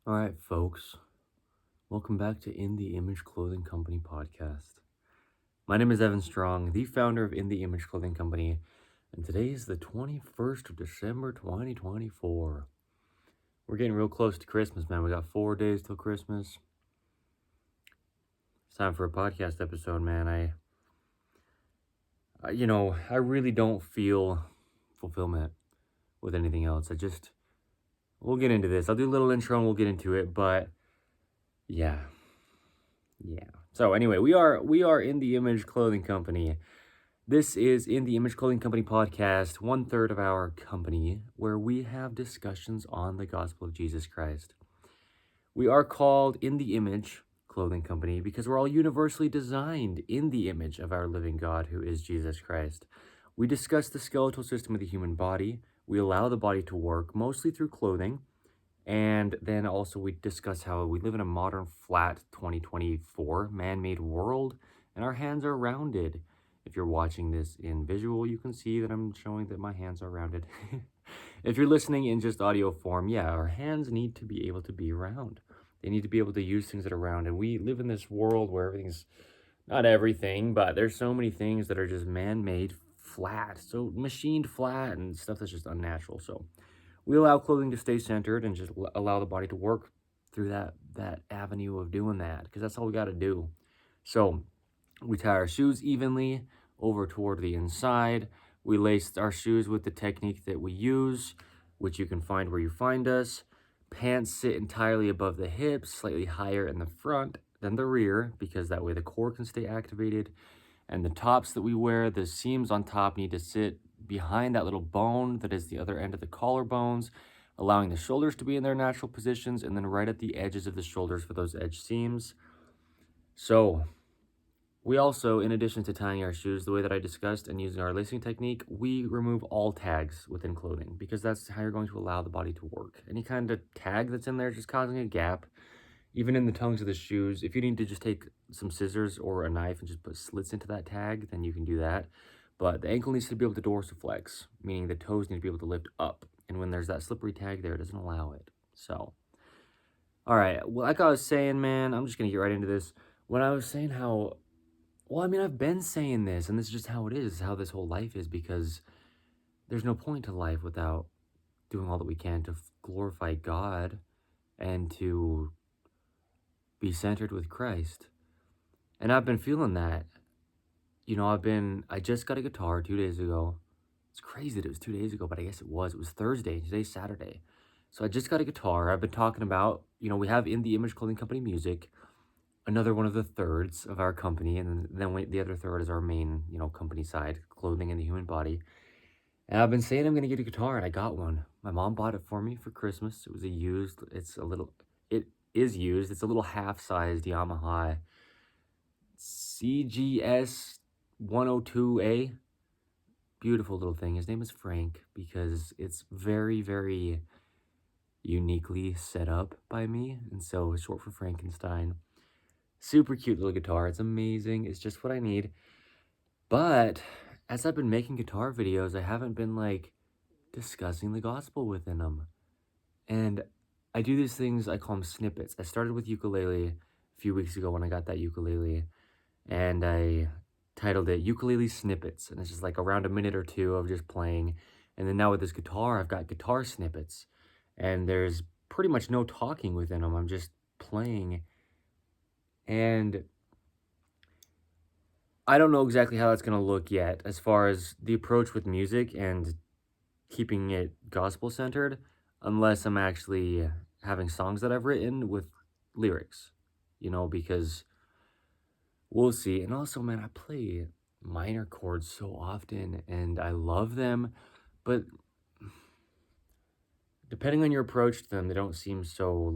All right, folks. Welcome back to In the Image Clothing Company podcast. My name is Evan Strong, the founder of In the Image Clothing Company, and today is the 21st of December, 2024. We're getting real close to Christmas, man. We got 4 days till Christmas. It's time for a podcast episode, man. I really don't feel fulfillment with anything else. We'll get into this. I'll do a little intro and we'll get into it, but yeah. So anyway, we are In the Image Clothing Company. This is In the Image Clothing Company podcast, 1/3 of our company, where we have discussions on the gospel of Jesus Christ. We are called In the Image Clothing Company because we're all universally designed in the image of our living God, who is Jesus Christ. We discuss the skeletal system of the human body. We allow the body to work, mostly through clothing. And then also we discuss how we live in a modern, flat 2024 man-made world, and our hands are rounded. If you're watching this in visual, you can see that I'm showing that my hands are rounded. If you're listening in just audio form, yeah, our hands need to be able to be round. They need to be able to use things that are round. And we live in this world where everything's, not everything, but there's so many things that are just man-made flat, so machined flat and stuff that's just unnatural. So we allow clothing to stay centered and just allow the body to work through that avenue of doing that, because that's all we got to do. So we tie our shoes evenly over toward the inside. We lace our shoes with the technique that we use, which you can find where you find us. Pants sit entirely above the hips, slightly higher in the front than the rear, because that way the core can stay activated. And the tops that we wear, the seams on top need to sit behind that little bone that is the other end of the collarbones, allowing the shoulders to be in their natural positions, and then right at the edges of the shoulders for those edge seams. So we also, in addition to tying our shoes the way that I discussed and using our lacing technique, we remove all tags within clothing, because that's how you're going to allow the body to work. Any kind of tag that's in there is just causing a gap. Even in the tongues of the shoes, if you need to just take some scissors or a knife and just put slits into that tag, then you can do that. But the ankle needs to be able to dorsiflex, meaning the toes need to be able to lift up. And when there's that slippery tag there, it doesn't allow it. So, all right. Well, like I was saying, man, I'm just going to get right into this. When I was saying I've been saying this, and this is just how it is, how this whole life is, because there's no point to life without doing all that we can to glorify God and to be centered with Christ. And I've been feeling that. I just got a guitar 2 days ago. It's crazy that it was 2 days ago, but I guess it was. It was Thursday. Today's Saturday. So I just got a guitar. I've been talking about, we have In the Image Clothing Company music, another one of the thirds of our company. And then the other third is our main, company side, clothing and the human body. And I've been saying I'm going to get a guitar, and I got one. My mom bought it for me for Christmas. It is used. It's a little half-sized Yamaha CGS 102A. Beautiful little thing. His name is Frank because it's very, very uniquely set up by me. And so it's short for Frankenstein. Super cute little guitar. It's amazing. It's just what I need. But as I've been making guitar videos, I haven't been discussing the gospel within them. And I do these things, I call them snippets. I started with ukulele a few weeks ago when I got that ukulele, and I titled it Ukulele Snippets, and it's just around a minute or two of just playing. And then now with this guitar, I've got guitar snippets, and there's pretty much no talking within them. I'm just playing, and I don't know exactly how that's going to look yet as far as the approach with music and keeping it gospel-centered, unless I'm actually having songs that I've written with lyrics, because we'll see. And also, man, I play minor chords so often, and I love them, but depending on your approach to them, they don't seem so,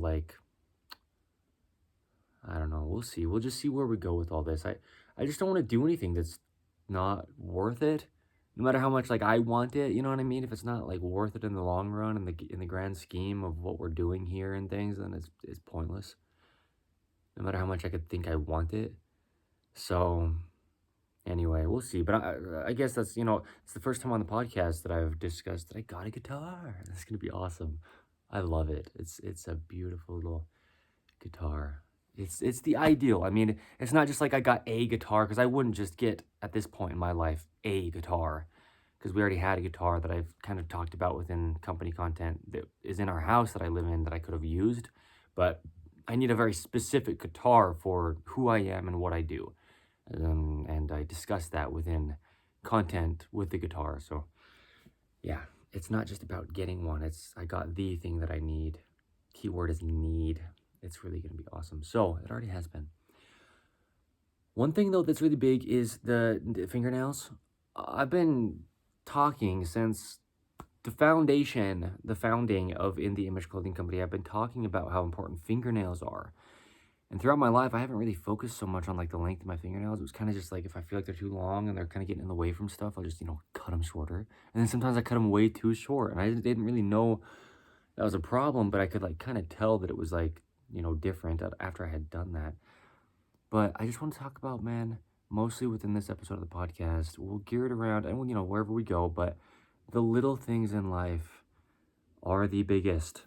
I don't know. We'll see. We'll just see where we go with all this. I just don't want to do anything that's not worth it, no matter how much I want it. You know what I mean? If it's not worth it in the long run, in the grand scheme of what we're doing here and things, then it's pointless. No matter how much I could think I want it. So anyway, we'll see. But I guess that's it's the first time on the podcast that I've discussed that I got a guitar. That's gonna be awesome. I love it. It's a beautiful little guitar. It's the ideal. I mean, it's not just like I got a guitar, because I wouldn't just get, at this point in my life, a guitar. Because we already had a guitar that I've kind of talked about within company content that is in our house that I live in that I could have used. But I need a very specific guitar for who I am and what I do. And I discussed that within content with the guitar. So yeah, it's not just about getting one. I got the thing that I need. Keyword is need. It's really going to be awesome. So it already has been. One thing though that's really big is the fingernails. I've been talking since the founding of In The Image Clothing Company. I've been talking about how important fingernails are. And throughout my life, I haven't really focused so much on like the length of my fingernails. It was kind of just like, if I feel like they're too long and they're kind of getting in the way from stuff, I'll just, cut them shorter. And then sometimes I cut them way too short. And I didn't really know that was a problem, but I could like kind of tell that it was like, different after I had done that. But I just want to talk about, man, mostly within this episode of the podcast, we'll gear it around and, wherever we go, but the little things in life are the biggest.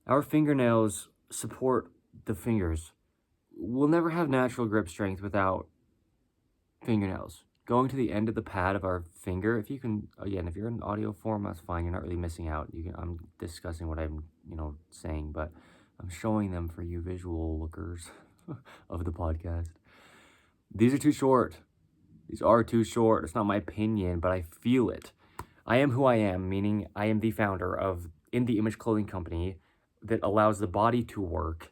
Our fingernails support the fingers. We'll never have natural grip strength without fingernails. Going to the end of the pad of our finger, if you're in audio form, that's fine. You're not really missing out. I'm discussing what I'm, saying, but I'm showing them for you visual lookers of the podcast. These are too short. These are too short. It's not my opinion, but I feel it. I am who I am, meaning I am the founder of In The Image Clothing Company that allows the body to work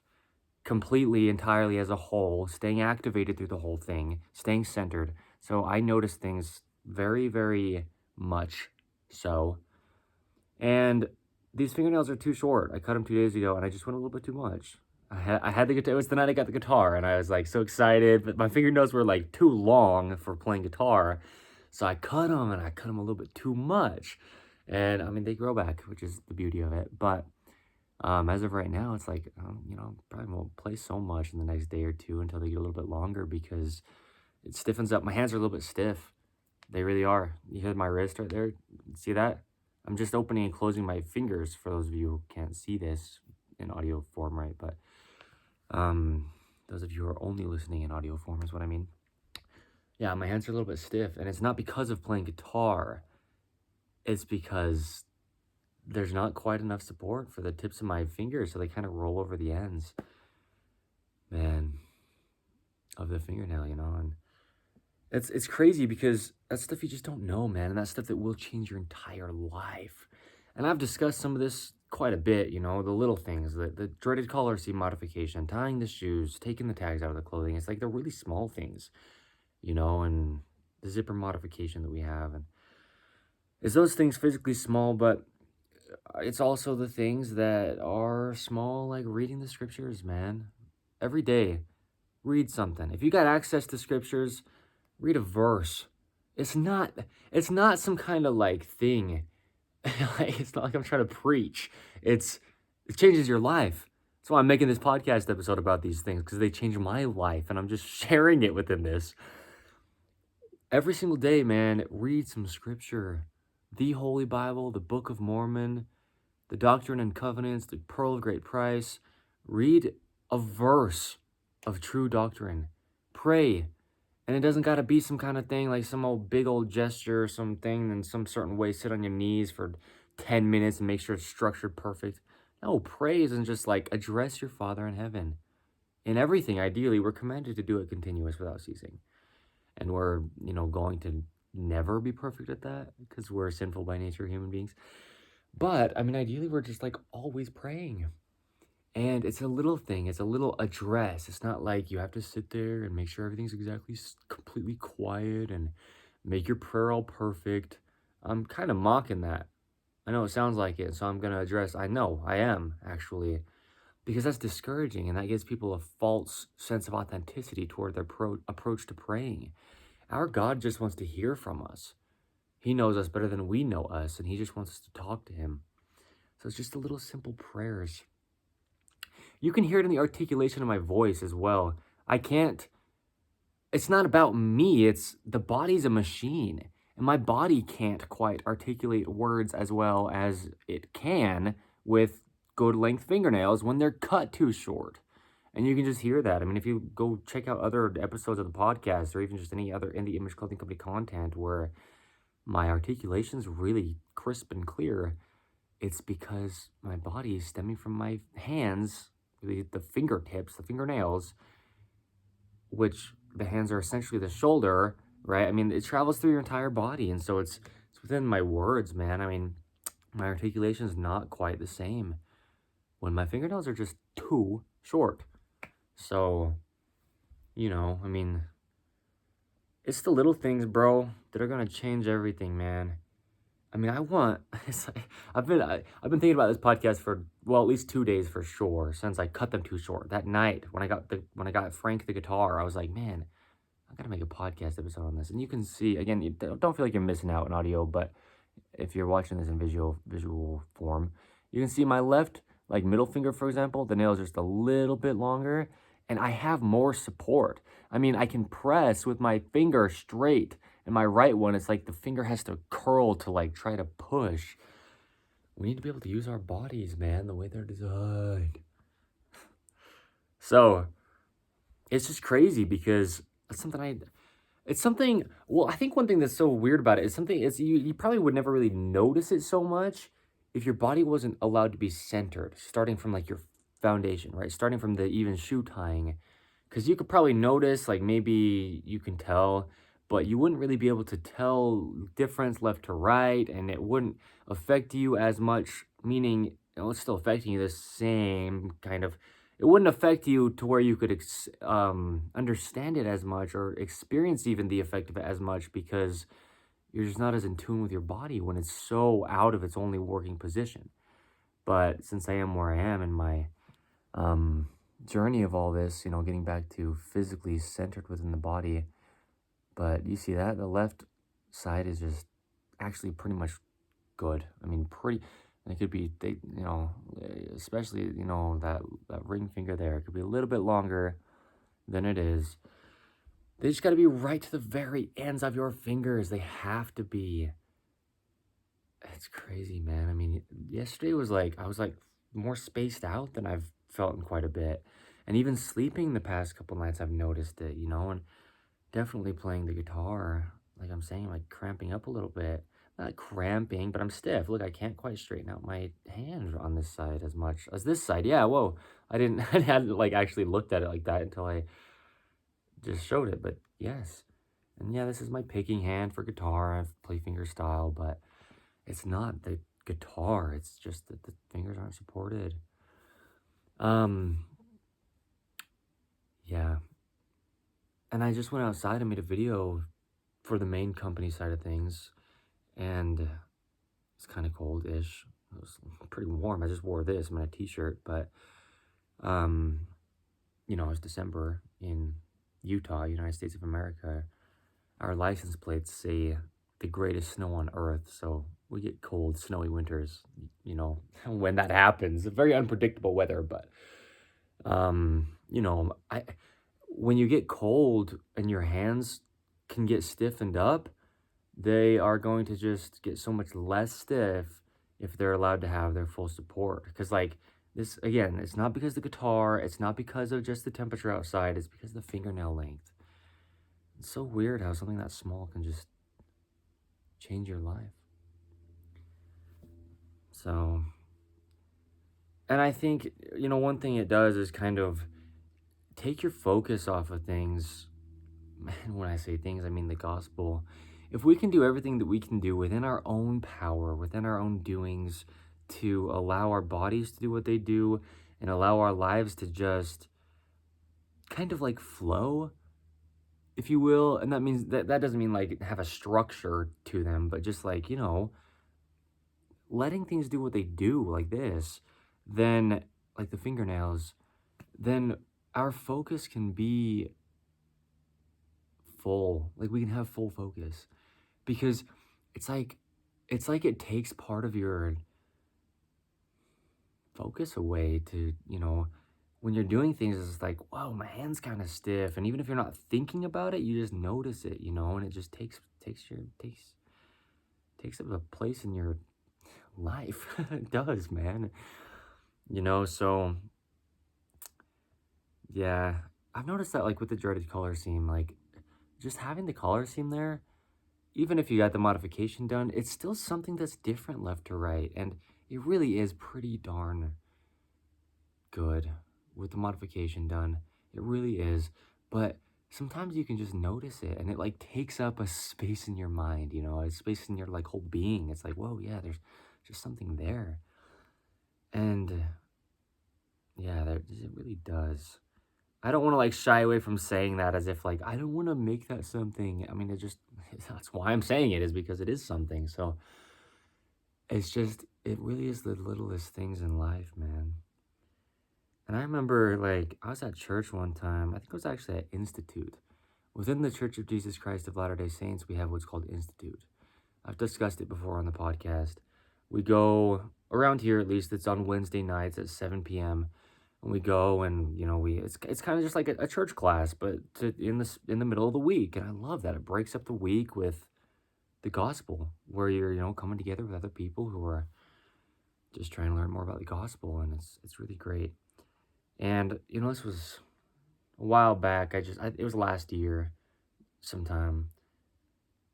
completely, entirely as a whole, staying activated through the whole thing, staying centered. So I notice things very, very much so. And these fingernails are too short. I cut them 2 days ago, and I just went a little bit too much. I had the guitar. It was the night I got the guitar, and I was like so excited, but my fingernails were like too long for playing guitar. So I cut them, and I cut them a little bit too much. And I mean, they grow back, which is the beauty of it. But as of right now, it's like, probably won't play so much in the next day or two until they get a little bit longer, because it stiffens up. My hands are a little bit stiff. They really are. You hear my wrist right there? See that? I'm just opening and closing my fingers for those of you who can't see this in audio form, right? But those of you who are only listening in audio form is what I mean. Yeah, my hands are a little bit stiff, and it's not because of playing guitar. It's because there's not quite enough support for the tips of my fingers, so they kind of roll over the ends, man, of the fingernail, and it's crazy because that's stuff you just don't know, man, and that's stuff that will change your entire life. And I've discussed some of this quite a bit, the little things, the dreaded collar seam modification, tying the shoes, taking the tags out of the clothing. It's like they're really small things, and the zipper modification that we have, and it's those things physically small, but it's also the things that are small, like reading the scriptures, man. Every day, read something. If you got access to scriptures, read a verse. It's not some kind of like thing. It's not like I'm trying to preach. It changes your life. That's why I'm making this podcast episode about these things, because they change my life, and I'm just sharing it within this. Every single day, man, read some scripture. The Holy Bible, the Book of Mormon, the Doctrine and Covenants, the Pearl of Great Price. Read a verse of true doctrine. Pray. And it doesn't got to be some kind of thing like some old big old gesture or something in some certain way. Sit on your knees for 10 minutes and make sure it's structured perfect. No, pray isn't just like address your Father in heaven. In everything, ideally, we're commanded to do it continuous without ceasing. And we're, going to never be perfect at that because we're sinful by nature human beings. But, I mean, ideally, we're just, like, always praying. And it's a little thing. It's a little address. It's not like you have to sit there and make sure everything's completely quiet and make your prayer all perfect. I'm kind of mocking that. I know it sounds like it, so I'm going to address, I know, I am, actually. Because that's discouraging, and that gives people a false sense of authenticity toward their approach to praying. Our God just wants to hear from us. He knows us better than we know us, and he just wants us to talk to him. So it's just a little simple prayers. You can hear it in the articulation of my voice as well. It's not about me, the body's a machine. And my body can't quite articulate words as well as it can with good length fingernails when they're cut too short. And you can just hear that. I mean, if you go check out other episodes of the podcast or even just any other In the Image Clothing Company content where my articulation's really crisp and clear, it's because my body is stemming from my hands, the fingertips, the fingernails, which the hands are essentially the shoulder, right? I mean, it travels through your entire body. And so it's within my words, man. I mean, my articulation is not quite the same when my fingernails are just too short. So, I mean, it's the little things, bro, that are gonna change everything, man. I mean, I've been thinking about this podcast for, well, at least 2 days for sure, since I cut them too short. That night when I got Frank the guitar, I was like, man, I gotta make a podcast episode on this. And you can see, again, you don't feel like you're missing out on audio, but if you're watching this in visual form, you can see my left, like middle finger, for example, the nail is just a little bit longer, and I have more support. I mean, I can press with my finger straight, and my right one, it's like the finger has to curl to like try to push. We need to be able to use our bodies, man, the way they're designed. So, it's just crazy because it's something, well, I think one thing that's so weird about it is you probably would never really notice it so much if your body wasn't allowed to be centered, starting from like your foundation, right? Starting from the even shoe tying. Because you could probably notice, like maybe you can tell, but you wouldn't really be able to tell difference left to right, and it wouldn't affect you as much, meaning it's still affecting you the same kind of, it wouldn't affect you to where you could understand it as much or experience even the effect of it as much because you're just not as in tune with your body when it's so out of its only working position. But since I am where I am in my journey of all this, getting back to physically centered within the body, but you see that the left side is just actually pretty much good. I mean, it could be, especially, that ring finger there, it could be a little bit longer than it is. They just got to be right to the very ends of your fingers. They have to be. It's crazy, man. I mean, yesterday was like, I was like more spaced out than I've felt in quite a bit. And even sleeping the past couple nights, I've noticed it, and definitely playing the guitar, like I'm saying, like cramping up a little bit. Not cramping, but I'm stiff. Look, I can't quite straighten out my hand on this side as much as this side. Yeah, whoa. I hadn't like actually looked at it like that until I just showed it, but yes. And yeah, this is my picking hand for guitar. I play finger style, but it's not the guitar. It's just that the fingers aren't supported. Yeah. And I just went outside and made a video for the main company side of things. And it's kind of cold-ish. It was pretty warm. I just wore this, my t-shirt, but, it's December in Utah, United States of America. Our license plates say the greatest snow on earth, so we get cold, snowy winters, when that happens. Very unpredictable weather, but, when you get cold and your hands can get stiffened up, they are going to just get so much less stiff if they're allowed to have their full support. Because, like, this, again, it's not because of the guitar, it's not because of just the temperature outside, it's because of the fingernail length. It's so weird how something that small can just change your life. So, and I think, one thing it does is kind of take your focus off of things. And when I say things, I mean the gospel. If we can do everything that we can do within our own power, within our own doings, to allow our bodies to do what they do and allow our lives to just kind of like flow, if you will. And that means that doesn't mean like have a structure to them, but just like, letting things do what they do like this, then like the fingernails, then our focus can be full. Like we can have full focus because it's like it takes part of your focus away to, when you're doing things, it's like, whoa, my hand's kind of stiff. And even if you're not thinking about it, you just notice it, and it just takes up a place in your life. It does, man. So yeah, I've noticed that like with the dreaded color scheme, like just having the color scheme there, even if you got the modification done, it's still something that's different left to right. And it really is pretty darn good with the modification done. It really is. But sometimes you can just notice it and it like takes up a space in your mind, a space in your like whole being. It's like, whoa, yeah, there's just something there. And yeah, it really does. I don't want to like shy away from saying that as if like I don't want to make that something. I mean, that's why I'm saying it, is because it is something. So it really is the littlest things in life, man. And I remember like I was at church one time. I think it was actually at Institute. Within the Church of Jesus Christ of Latter-day Saints, we have what's called Institute. I've discussed it before on the podcast. We go around here, at least it's on Wednesday nights at 7 p.m. And we go and it's kind of just like a church class, but in the middle of the week. And I love that. It breaks up the week with the gospel, where you're coming together with other people who are just trying to learn more about the gospel, and it's really great. And this was a while back. It was last year sometime,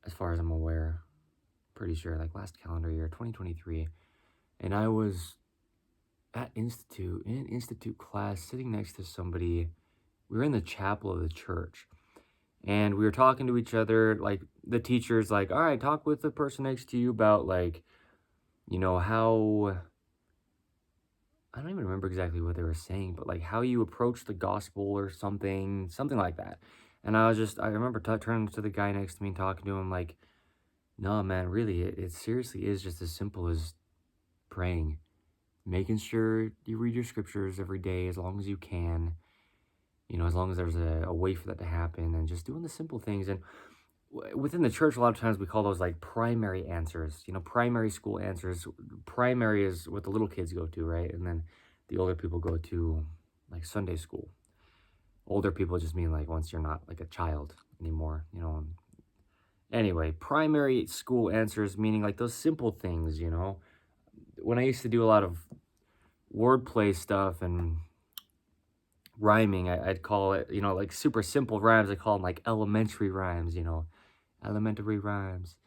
as far as I'm aware. Pretty sure, like last calendar year, 2023. And I was at Institute, in an Institute class, sitting next to somebody. We were in the chapel of the church. And we were talking to each other, like, the teacher's like, all right, talk with the person next to you about, like, how, I don't even remember exactly what they were saying, but, like, how you approach the gospel or something like that. And I remember turning to the guy next to me and talking to him, like, no, man, really, it seriously is just as simple as praying. Making sure you read your scriptures every day as long as you can, as long as there's a way for that to happen, and just doing the simple things. And within the church, a lot of times we call those like primary answers, primary school answers. Primary is what the little kids go to, right? And then the older people go to like Sunday school. Older people just mean like once you're not like a child anymore, Anyway, primary school answers, meaning like those simple things, When I used to do a lot of wordplay stuff and rhyming, I'd call it, like super simple rhymes. I call them like elementary rhymes, elementary rhymes.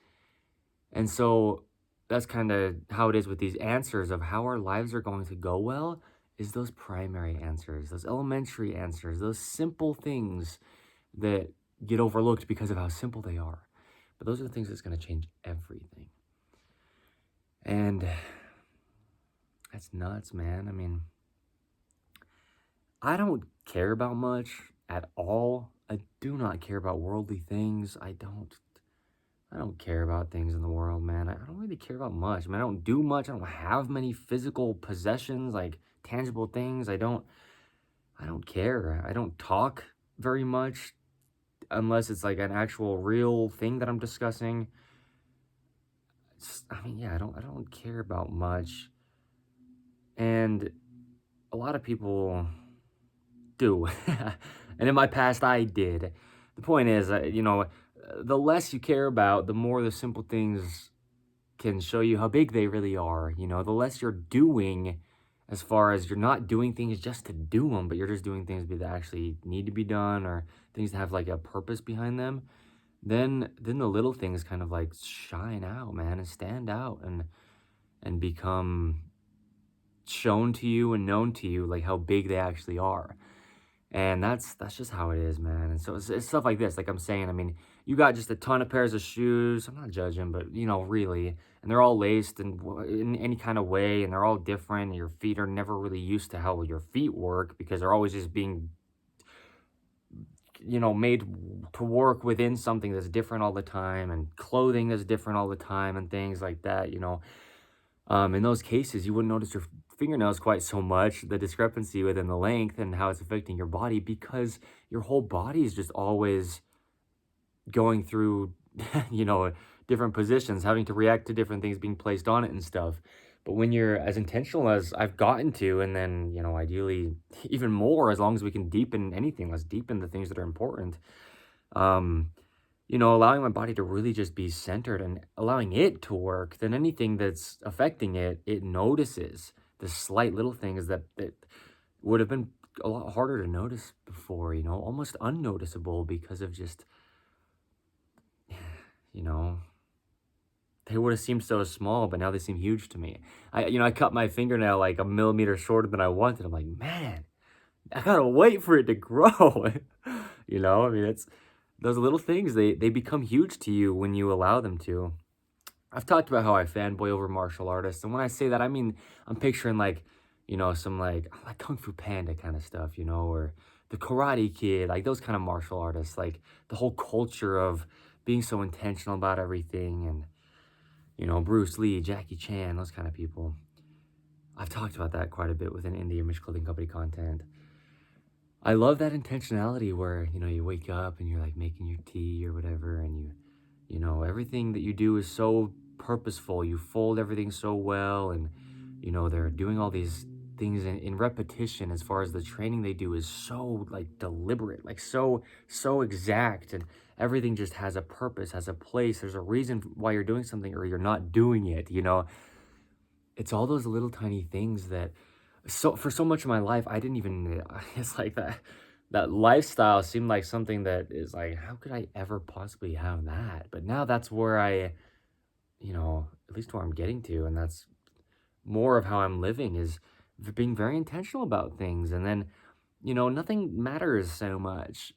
And so that's kind of how it is with these answers of how our lives are going to go well, is those primary answers, those elementary answers, those simple things that get overlooked because of how simple they are. But those are the things that's going to change everything. And that's nuts, man. I mean, I don't care about much at all. I do not care about worldly things. I don't care about things in the world, man. I don't really care about much. I mean, I don't do much. I don't have many physical possessions, like tangible things. I don't care. I don't talk very much unless it's like an actual real thing that I'm discussing. I don't care about much. And a lot of people do. And in my past, I did. The point is, the less you care about, the more the simple things can show you how big they really are. The less you're doing, as far as you're not doing things just to do them, but you're just doing things that actually need to be done, or things that have like a purpose behind them, then the little things kind of like shine out, man, and stand out and become shown to you and known to you, like how big they actually are. And that's just how it is, man. And so it's stuff like this, like I'm saying. I mean, you got just a ton of pairs of shoes. I'm not judging, but really, and they're all laced in any kind of way, and they're all different. And your feet are never really used to how your feet work, because they're always just being, made to work within something that's different all the time, and clothing that's different all the time, and things like that. In those cases, you wouldn't notice your fingernails quite so much, the discrepancy within the length and how it's affecting your body, because your whole body is just always going through, different positions, having to react to different things being placed on it and stuff. But when you're as intentional as I've gotten to, and then, ideally even more, as long as we can deepen anything, let's deepen the things that are important. allowing my body to really just be centered and allowing it to work, then anything that's affecting it, it notices the slight little things that would have been a lot harder to notice before, almost unnoticeable because of just, you know, they would have seemed so small, but now they seem huge to me. I cut my fingernail like a millimeter shorter than I wanted. I'm like, man, I gotta wait for it to grow. I mean, it's those little things, they become huge to you when you allow them to. I've talked about how I fanboy over martial artists, and when I say that, I mean, I'm picturing like, some like Kung Fu Panda kind of stuff, or the Karate Kid, like those kind of martial artists, like the whole culture of being so intentional about everything, and Bruce Lee, Jackie Chan, those kind of people. I've talked about that quite a bit within the Image Clothing Company content. I love that intentionality where, you wake up and you're like making your tea or whatever, and everything that you do is so purposeful. You fold everything so well, and, they're doing all these things in repetition. As far as the training they do is so like deliberate, like so exact, and everything just has a purpose, has a place. There's a reason why you're doing something or you're not doing it, It's all those little tiny things that for so much of my life, I didn't even, it's like that lifestyle seemed like something that is like, how could I ever possibly have that? But now that's where at least where I'm getting to, and that's more of how I'm living, is being very intentional about things. And then, nothing matters so much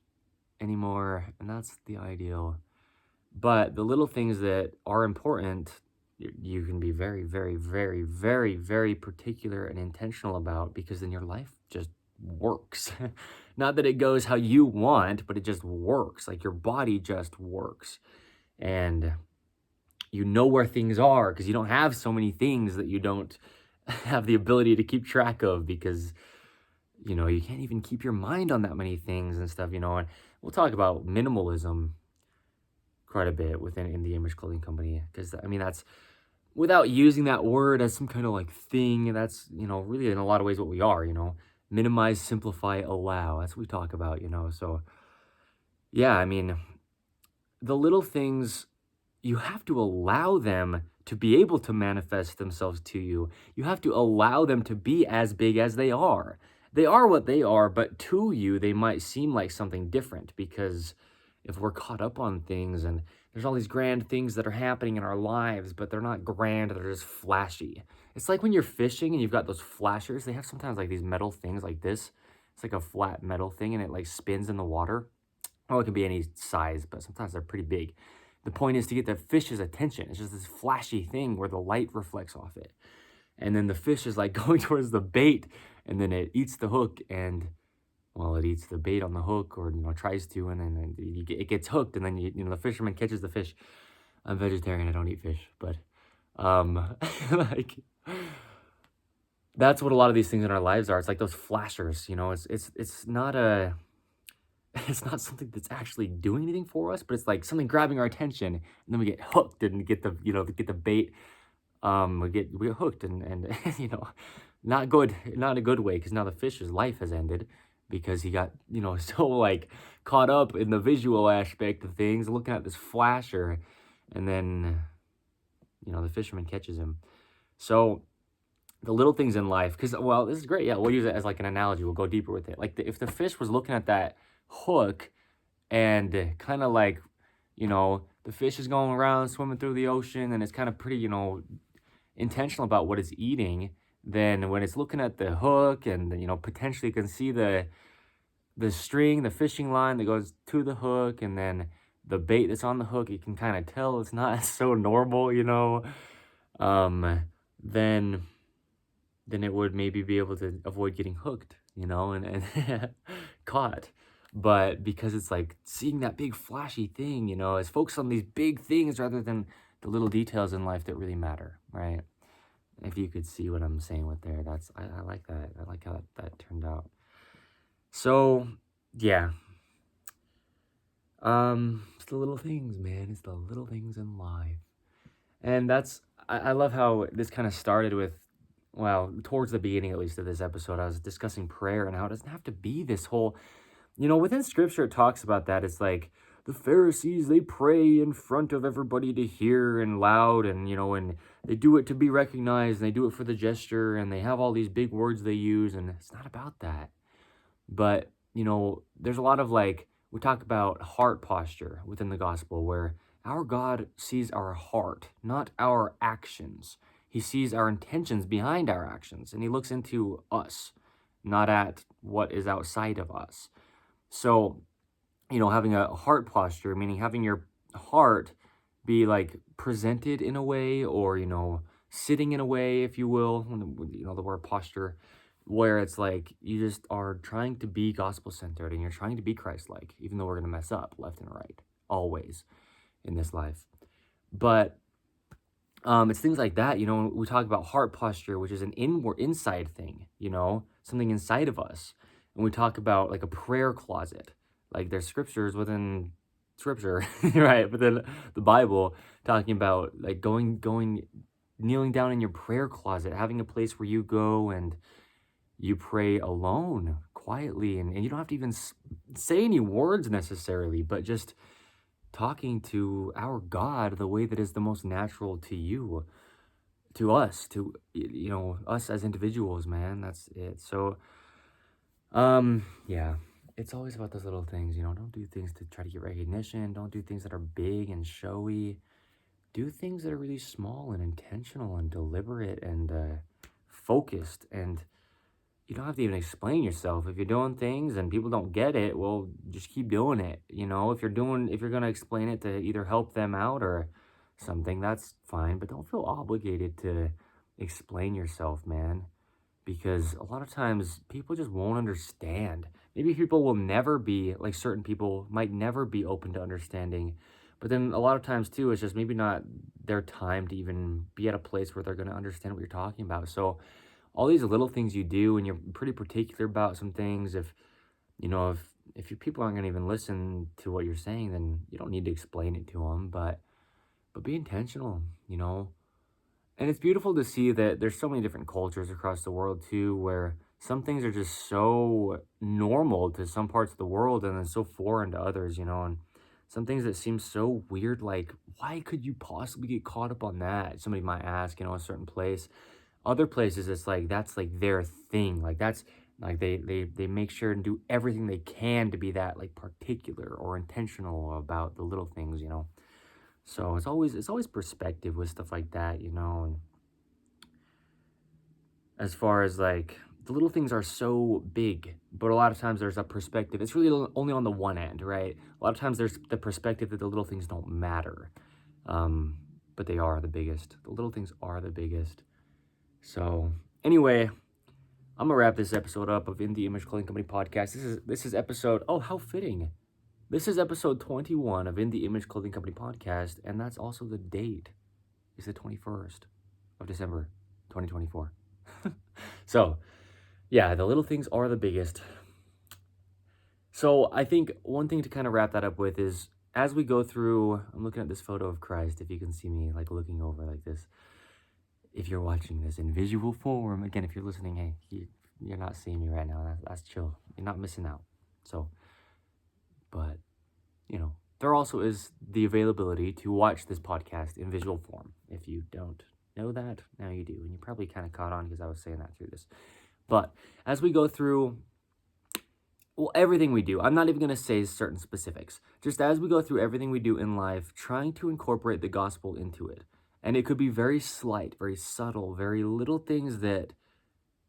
anymore, and that's the ideal. But the little things that are important, you can be very, very, very, very, very particular and intentional about, because then your life just works. Not that it goes how you want, but it just works. Like your body just works. And you know where things are because you don't have so many things that you don't have the ability to keep track of, because you can't even keep your mind on that many things and stuff, and we'll talk about minimalism quite a bit within the Image Clothing Company, because I mean, that's without using that word as some kind of like thing, that's really in a lot of ways what we are, minimize, simplify, allow. That's what we talk about, so yeah, I mean, the little things, you have to allow them to be able to manifest themselves to you. You have to allow them to be as big as they are. They are what they are, but to you, they might seem like something different, because if we're caught up on things and there's all these grand things that are happening in our lives, but they're not grand, they're just flashy. It's like when you're fishing and you've got those flashers, they have sometimes like these metal things like this. It's like a flat metal thing and it like spins in the water. Oh, it can be any size, but sometimes they're pretty big. The point is to get the fish's attention. It's just this flashy thing where the light reflects off it. And then the fish is like going towards the bait, and then it eats the hook, and well, it eats the bait on the hook, or tries to, and then it gets hooked, and then the fisherman catches the fish. I'm vegetarian, I don't eat fish, but like that's what a lot of these things in our lives are. It's like those flashers, it's not a it's not something that's actually doing anything for us, but it's like something grabbing our attention, and then we get hooked and get the get the bait. We get hooked, and not good, not in a good way, because now the fish's life has ended because he got so like caught up in the visual aspect of things, looking at this flasher, and then the fisherman catches him. So the little things in life, because well, this is great. Yeah, we'll use it as like an analogy. We'll go deeper with it. Like if the fish was looking at that hook and kind of like the fish is going around swimming through the ocean, and it's kind of pretty intentional about what it's eating, then when it's looking at the hook and potentially you can see the string, the fishing line that goes to the hook, and then the bait that's on the hook, you can kind of tell it's not so normal, then it would maybe be able to avoid getting hooked, and caught. But because it's like seeing that big flashy thing, it's focused on these big things rather than the little details in life that really matter, right? If you could see what I'm saying with there, I like that. I like how that turned out. So yeah, it's the little things, man. It's the little things in life, and I love how this kind of started with, well, towards the beginning at least of this episode, I was discussing prayer and how it doesn't have to be this whole, within Scripture it talks about that. It's like the Pharisees, they pray in front of everybody to hear and loud, and, and they do it to be recognized, and they do it for the gesture, and they have all these big words they use, and it's not about that. But, there's a lot of we talk about heart posture within the gospel where our God sees our heart, not our actions. He sees our intentions behind our actions, and he looks into us, not at what is outside of us. So, having a heart posture, meaning having your heart be presented in a way, or, sitting in a way, if you will, the word posture, where it's you just are trying to be gospel centered and you're trying to be Christ like, even though we're going to mess up left and right, always in this life. But it's things like that, we talk about heart posture, which is an inside thing, something inside of us. And we talk about a prayer closet, there's scriptures within scripture, right? But then the Bible talking about kneeling down in your prayer closet, having a place where you go and you pray alone, quietly, and you don't have to even say any words necessarily, but just talking to our God the way that is the most natural to you, to us, to, us as individuals, man. That's it. So, yeah, it's always about those little things, don't do things to try to get recognition. Don't do things that are big and showy. Do things that are really small and intentional and deliberate and focused. And you don't have to even explain yourself. If you're doing things and people don't get it, well, just keep doing it. If you're going to explain it to either help them out or something, that's fine. But don't feel obligated to explain yourself, man. Because a lot of times people just won't understand. Maybe people will never be, certain people might never be open to understanding. But then a lot of times too, it's just maybe not their time to even be at a place where they're going to understand what you're talking about. So all these little things you do, and you're pretty particular about some things, if your people aren't going to even listen to what you're saying, then you don't need to explain it to them. But be intentional, And it's beautiful to see that there's so many different cultures across the world too, where some things are just so normal to some parts of the world and then so foreign to others, and some things that seem so weird, why could you possibly get caught up on that? Somebody might ask, a certain place. Other places, it's that's their thing. That's they make sure and do everything they can to be that particular or intentional about the little things, So it's always perspective with stuff like that, And as far as the little things are so big, but a lot of times there's a perspective. It's really only on the one end, right? A lot of times there's the perspective that the little things don't matter, but they are the biggest. The little things are the biggest. So anyway, I'm gonna wrap this episode up of In the Image Clothing Company podcast. This is episode, oh, how fitting. This is episode 21 of In the Image Clothing Company podcast, and that's also the date. It's the 21st of December, 2024. So, yeah, the little things are the biggest. So I think one thing to kind of wrap that up with is, as we go through, I'm looking at this photo of Christ, if you can see me looking over like this. If you're watching this in visual form, again, if you're listening, hey, you're not seeing me right now. That's chill. You're not missing out. So, but, there also is the availability to watch this podcast in visual form. If you don't know that, now you do. And you probably kind of caught on because I was saying that through this. But as we go through, everything we do, I'm not even going to say certain specifics. Just as we go through everything we do in life, trying to incorporate the gospel into it. And it could be very slight, very subtle, very little things that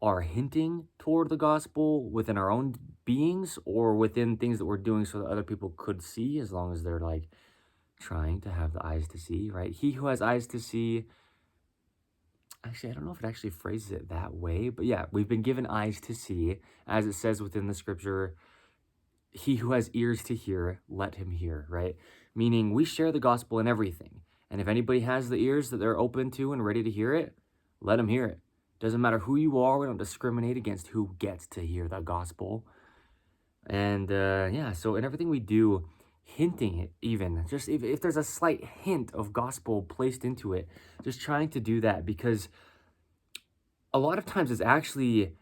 are hinting toward the gospel within our own beings or within things that we're doing so that other people could see, as long as they're trying to have the eyes to see, right? He who has eyes to see, actually, I don't know if it actually phrases it that way, but yeah, we've been given eyes to see, as it says within the scripture, he who has ears to hear, let him hear, right? Meaning we share the gospel in everything. And if anybody has the ears that they're open to and ready to hear it, let them hear it. Doesn't matter who you are. We don't discriminate against who gets to hear the gospel. And so in everything we do, hinting it even, just if there's a slight hint of gospel placed into it, just trying to do that, because a lot of times it's actually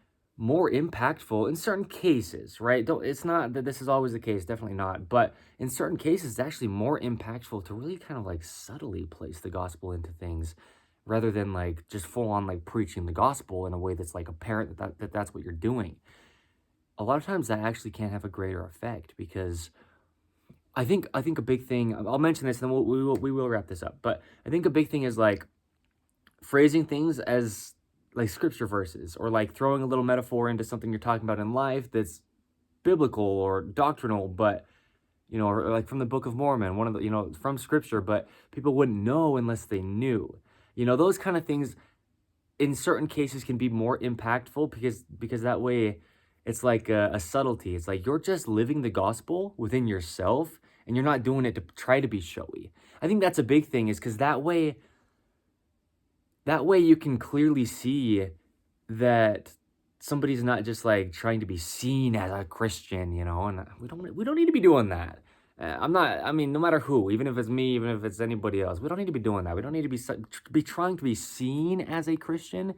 more impactful in certain cases, right? It's not that this is always the case, definitely not. But in certain cases, it's actually more impactful to really kind of like subtly place the gospel into things rather than like just full on like preaching the gospel in a way that's like apparent that's what you're doing. A lot of times that actually can have a greater effect because I think a big thing, I'll mention this and then we will wrap this up. But I think a big thing is like phrasing things as like scripture verses or like throwing a little metaphor into something you're talking about in life that's biblical or doctrinal, but or like from the Book of Mormon, one of the, from scripture, but people wouldn't know unless they knew. Those kind of things in certain cases can be more impactful because that way it's like a subtlety. It's like you're just living the gospel within yourself and you're not doing it to try to be showy. I think that's a big thing is because that way you can clearly see that somebody's not just like trying to be seen as a Christian, and we don't need to be doing that. I mean, no matter who, even if it's me, even if it's anybody else, we don't need to be doing that. We don't need to be trying to be seen as a Christian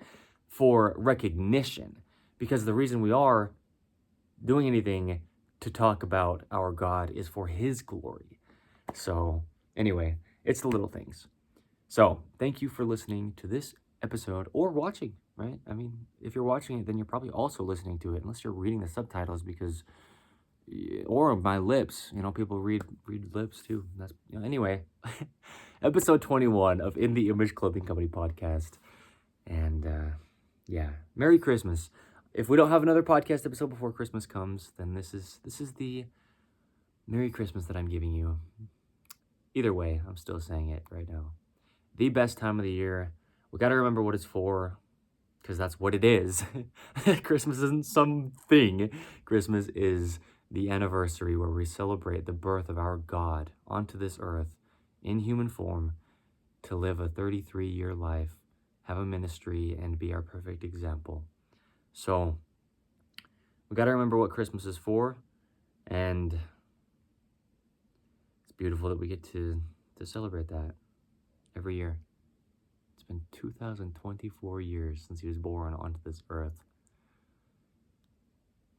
for recognition, because the reason we are doing anything to talk about our God is for His glory. So anyway, it's the little things. So thank you for listening to this episode or watching, right? I mean, if you're watching it, then you're probably also listening to it, unless you're reading the subtitles or my lips, people read lips too. That's, anyway, episode 21 of In the Image Clothing Company podcast. And yeah, Merry Christmas. If we don't have another podcast episode before Christmas comes, then this is the Merry Christmas that I'm giving you. Either way, I'm still saying it right now. The best time of the year. We got to remember what it's for, because that's what it is. Christmas isn't something. Christmas is the anniversary where we celebrate the birth of our God onto this earth in human form to live a 33-year life, have a ministry, and be our perfect example. So we got to remember what Christmas is for, and it's beautiful that we get to celebrate that every year. It's been 2024 years since he was born onto this earth.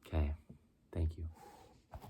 Okay, thank you.